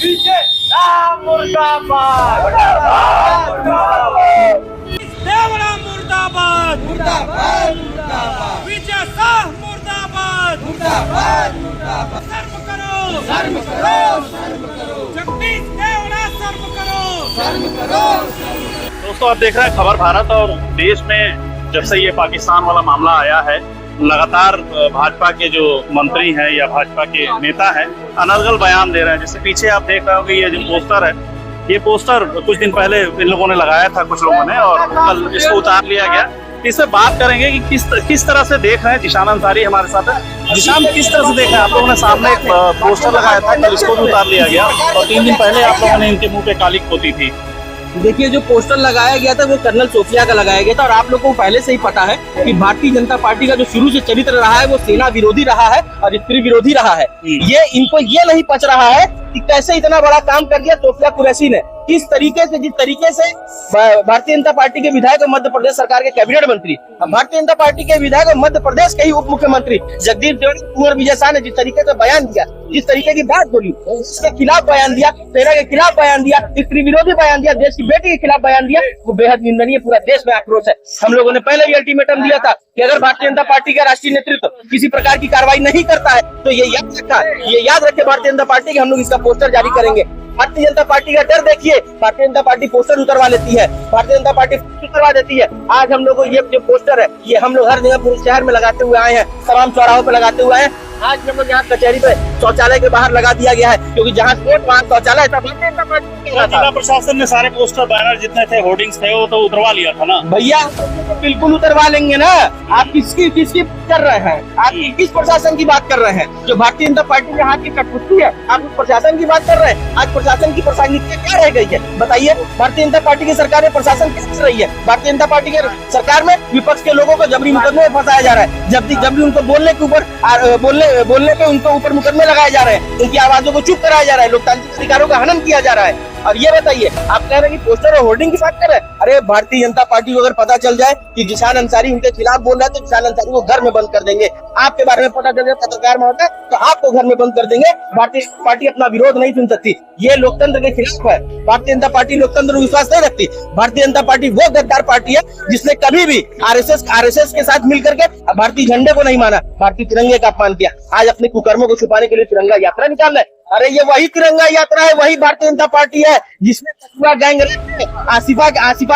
पीछे मुर्दाबाद देवड़ा मुर्दाबाद मुर्दाबाद मुर्दाबाद विजय शाह मुर्दाबाद मुर्दाबाद मुर्दाबाद सर्व करो शर्म करो शर्म करो जगदीश देवड़ा सर्व करो शर्म करो दोस्तों, आप देख रहे हैं खबर भारत। और देश में जब से ये पाकिस्तान वाला मामला आया है, लगातार भाजपा के जो मंत्री हैं या भाजपा के नेता हैं अनर्गल बयान दे रहे हैं। जैसे पीछे आप देख रहे हो कि ये जो पोस्टर है, ये पोस्टर कुछ दिन पहले इन लोगों ने लगाया था कुछ लोगों ने, और कल इसको उतार लिया गया। इससे बात करेंगे कि किस तरह से देख रहे हैं। जिशान अंसारी हमारे साथ है। जिशान, किस तरह से देख रहे हैं? आप लोगों ने सामने एक पोस्टर लगाया था, कल इसको भी उतार लिया गया, और 3 दिन पहले आप लोगों ने इनके मुंह पे कालिक पोती थी। देखिए, जो पोस्टर लगाया गया था वो कर्नल सोफिया का लगाया गया था, और आप लोगों को पहले से ही पता है कि भारतीय जनता पार्टी का जो शुरू से चरित्र रहा है वो सेना विरोधी रहा है और स्त्री विरोधी रहा है। ये इनको ये नहीं पच रहा है कि कैसे इतना बड़ा काम कर दिया सोफिया कुरैशी ने। जिस तरीके से भारतीय जनता पार्टी के विधायक और मध्य प्रदेश सरकार के कैबिनेट मंत्री, भारतीय जनता पार्टी के विधायक और मध्य प्रदेश के ही उप मुख्यमंत्री जगदीश देवड़ा, कुंवर विजय शाह ने जिस तरीके से बयान दिया, जिस तरीके की बात बोली, उसके खिलाफ बयान दिया, सेना के खिलाफ बयान दिया, स्त्री विरोधी बयान दिया, देश की बेटी के खिलाफ बयान दिया, वो बेहद निंदनीय। पूरा देश में आक्रोश है। हम लोगों ने पहले भी अल्टीमेटम दिया था कि अगर भारतीय जनता पार्टी का राष्ट्रीय नेतृत्व किसी प्रकार की कार्रवाई नहीं करता है तो ये याद रखे भारतीय जनता पार्टी के हम लोग इसका पोस्टर जारी करेंगे। भारतीय जनता पार्टी का डर देखिए, भारतीय जनता पार्टी पोस्टर उतरवा लेती है, भारतीय जनता पार्टी उतरवा देती है। आज हम लोग को ये जो पोस्टर है ये हम लोग हर जगह पूरे शहर में लगाते हुए आए हैं, तमाम चौराहों पे लगाते हुए आए हैं। आज हम लोग यहाँ कचहरी पे शौचालय के बाहर लगा दिया गया है, क्योंकि जहाँ कोर्ट वहाँ शौचालय था। जिला प्रशासन ने सारे पोस्टर बैनर जितने थे, होर्डिंग्स थे, वो तो उतरवा लिया था ना भैया। बिल्कुल उतरवा लेंगे ना। आप किसकी कर रहे हैं? आप किस प्रशासन की बात कर रहे हैं? जो भारतीय जनता पार्टी के हाथ की कठपुतली है, आप उस प्रशासन की बात कर रहे हैं। आज प्रशासन की प्रासंगिकता क्या रह गई है बताइए? भारतीय जनता पार्टी की सरकार में प्रशासन क्या कर रही है? भारतीय जनता पार्टी के सरकार में विपक्ष के लोगों को जबरी मुकदमे में फंसाया जा रहा है। जबरी उनको बोलने के ऊपर बोलने पे उनको ऊपर मुकदमे लगाए जा रहे हैं, उनकी आवाजों को चुप कराया जा रहा है, लोकतांत्रिक अधिकारों का हनन किया जा रहा है। और ये बताइए, आप कह रहे हैं कि पोस्टर और होर्डिंग की बात कर रहे हैं? अरे भारतीय जनता पार्टी को अगर पता चल जाए कि जिशान अंसारी उनके खिलाफ बोल रहा है तो जिशान अंसारी को घर में बंद कर देंगे। आपके बारे में पता चल जाए पत्रकार महोदय तो आपको घर में बंद कर देंगे। भारतीय जनता पार्टी अपना विरोध नहीं सुन सकती, ये लोकतंत्र के खिलाफ है। भारतीय जनता पार्टी लोकतंत्र में विश्वास नहीं रखती। भारतीय जनता पार्टी वो गद्दार पार्टी है जिसने कभी भी आरएसएस के साथ मिलकर के भारतीय झंडे को नहीं माना, भारतीय तिरंगे का अपमान किया। आज अपने कुकर्मों को छुपाने के लिए तिरंगा यात्रा निकाल रहे हैं। अरे ये वही तिरंगा यात्रा है, वही भारतीय जनता पार्टी है जिसने कठुआ गैंगरेप में आसिफा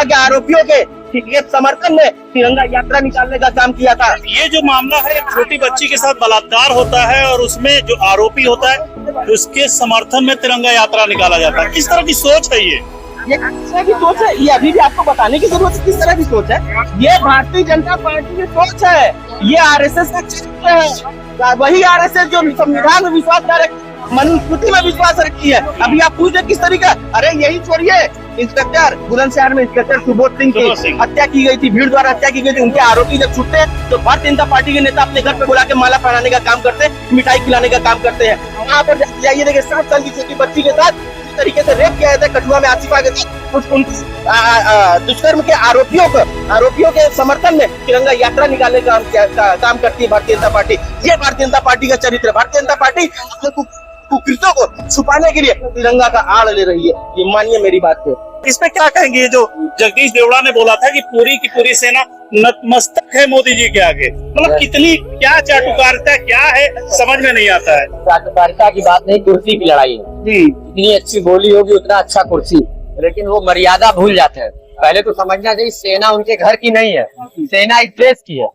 के आरोपियों के समर्थन में तिरंगा यात्रा निकालने का काम किया था। ये जो मामला है, एक छोटी बच्ची के साथ बलात्कार होता है और उसमें जो आरोपी होता है उसके समर्थन में तिरंगा यात्रा निकाला जाता है। किस तरह की सोच है ये किस तरह की सोच है? ये अभी भी आपको बताने की जरूरत है किस तरह की सोच है। ये भारतीय जनता पार्टी की सोच है, ये आरएसएस का चरित्र है। वही आरएसएस जो संविधान में विश्वास न रखती, मनुस्मृति में विश्वास रखती है। अभी आप पूछे किस तरीका? अरे यही छोड़िए, इंस्पेक्टर बुलंदशहर में इंस्पेक्टर सुबोध सिंह की हत्या की गई थी, भीड़ द्वारा हत्या की गई थी। उनके आरोपी जब छूटते हैं तो भारतीय जनता पार्टी के नेता अपने घर पे बुला के माला पहनाने का काम करते हैं, मिठाई खिलाने का काम करते हैं। वहाँ पर जाइए, देखिए 7 साल की छोटी बच्ची के साथ इस तरीके से रेप किया जाता है कठुआ में आसिफा के साथ। दुष्कर्म के आरोपियों के समर्थन में तिरंगा यात्रा निकालने का काम करती है भारतीय जनता पार्टी। ये भारतीय जनता पार्टी का चरित्र है। भारतीय जनता पार्टी अपने कुकृत्यों को छुपाने के लिए तिरंगा का आड़ ले रही है। ये मानिए मेरी बात को। इसमें क्या कहेंगे? जो जगदीश देवड़ा ने बोला था कि पूरी की पूरी सेना नतमस्तक है मोदी जी के आगे, मतलब कितनी क्या चाटुकारिता क्या है समझ में नहीं आता है। चाटुकारिता की बात नहीं, कुर्सी की लड़ाई है। जितनी अच्छी बोली होगी उतना अच्छा कुर्सी, लेकिन वो मर्यादा भूल जाते हैं। पहले तो समझना चाहिए सेना उनके घर की नहीं है, सेना इस देश की है,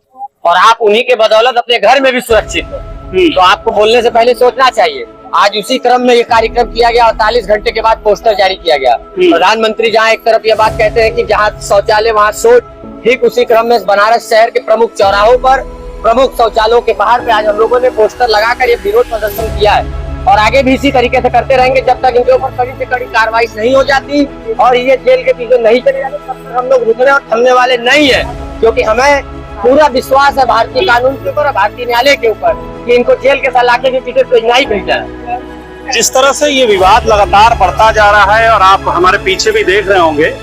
और आप उन्हीं के बदौलत अपने घर में भी सुरक्षित है। तो आपको बोलने से पहले सोचना चाहिए। आज उसी क्रम में ये कार्यक्रम किया गया, 48 घंटे के बाद पोस्टर जारी किया गया। प्रधानमंत्री जहाँ एक तरफ ये बात कहते हैं कि जहाँ शौचालय वहाँ शौच, ठीक उसी क्रम में बनारस शहर के प्रमुख चौराहों पर, प्रमुख शौचालयों के बाहर पे आज हम लोगों ने पोस्टर लगाकर ये विरोध प्रदर्शन किया है। और आगे भी इसी तरीके से करते रहेंगे जब तक इनके ऊपर कड़ी से कड़ी कार्रवाई नहीं हो जाती और ये जेल के पीछे नहीं चले जाते, तब तक हम लोग रुकने और थमने वाले नहीं है। क्योंकि हमें पूरा विश्वास है भारतीय कानून के ऊपर, भारतीय न्यायालय के ऊपर, कि इनको जेल के सलाखे के पीछे तो नहीं भेजा है। जिस तरह से ये विवाद लगातार बढ़ता जा रहा है, और आप हमारे पीछे भी देख रहे होंगे,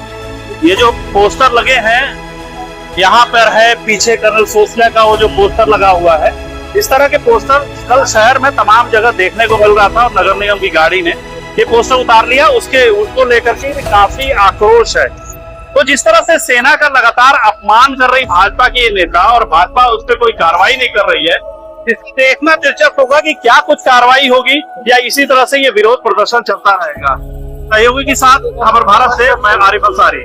ये जो पोस्टर लगे हैं यहाँ पर है, पीछे कर्नल सोफिया का वो जो पोस्टर लगा हुआ है, इस तरह के पोस्टर कल शहर में तमाम जगह देखने को मिल रहा था। और नगर निगम की गाड़ी ने ये पोस्टर उतार लिया, उसको लेकर के काफी आक्रोश है। तो जिस तरह से सेना का लगातार अपमान कर रही भाजपा के ये नेता और भाजपा उस पर कोई कार्रवाई नहीं कर रही है, देखना दिलचस्प होगा कि क्या कुछ कार्रवाई होगी या इसी तरह से ये विरोध प्रदर्शन चलता रहेगा। सहयोगी के साथ खबर भारत से मैं आरिफ अंसारी।